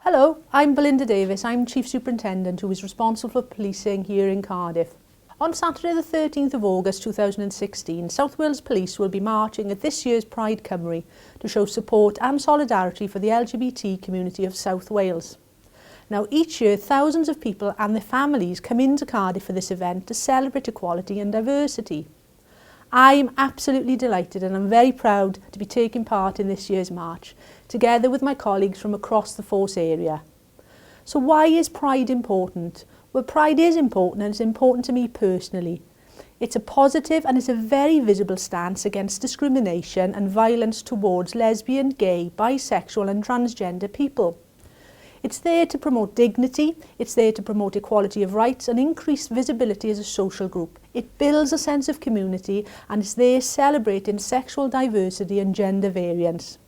Hello, I'm Belinda Davis. I'm Chief Superintendent who is responsible for policing here in Cardiff. On Saturday the 13th of August 2016, South Wales Police will be marching at this year's Pride Cymru to show support and solidarity for the LGBT community of South Wales. Now, each year, thousands of people and their families come into Cardiff for this event to celebrate equality and diversity. I'm absolutely delighted and I'm very proud to be taking part in this year's march, together with my colleagues from across the force area. So why is Pride important? Well, Pride is important and it's important to me personally. It's a positive and it's a very visible stance against discrimination and violence towards lesbian, gay, bisexual and transgender people. It's there to promote dignity, it's there to promote equality of rights and increase visibility as a social group. It builds a sense of community and it's there celebrating sexual diversity and gender variance.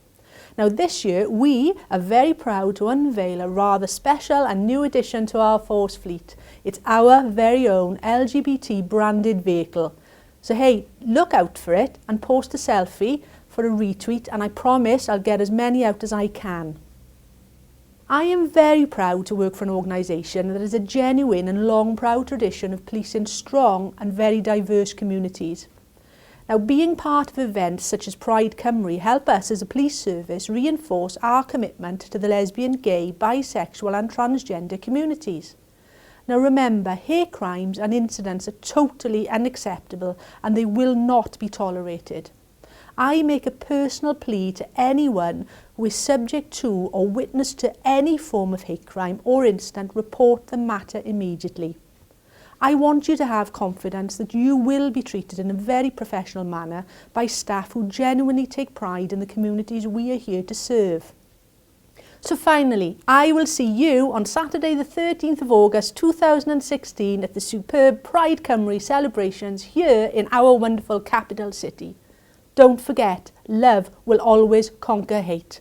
Now this year we are very proud to unveil a rather special and new addition to our force fleet. It's our very own LGBT branded vehicle. So hey, look out for it and post a selfie for a retweet and I promise I'll get as many out as I can. I am very proud to work for an organisation that has a genuine and long proud tradition of policing strong and very diverse communities. Now, being part of events such as Pride Cymru help us as a police service reinforce our commitment to the lesbian, gay, bisexual and transgender communities. Now remember, hate crimes and incidents are totally unacceptable and they will not be tolerated. I make a personal plea to anyone who is subject to or witness to any form of hate crime or incident, report the matter immediately. I want you to have confidence that you will be treated in a very professional manner by staff who genuinely take pride in the communities we are here to serve. So finally, I will see you on Saturday the 13th of August 2016 at the superb Pride Cymru celebrations here in our wonderful capital city. Don't forget, love will always conquer hate.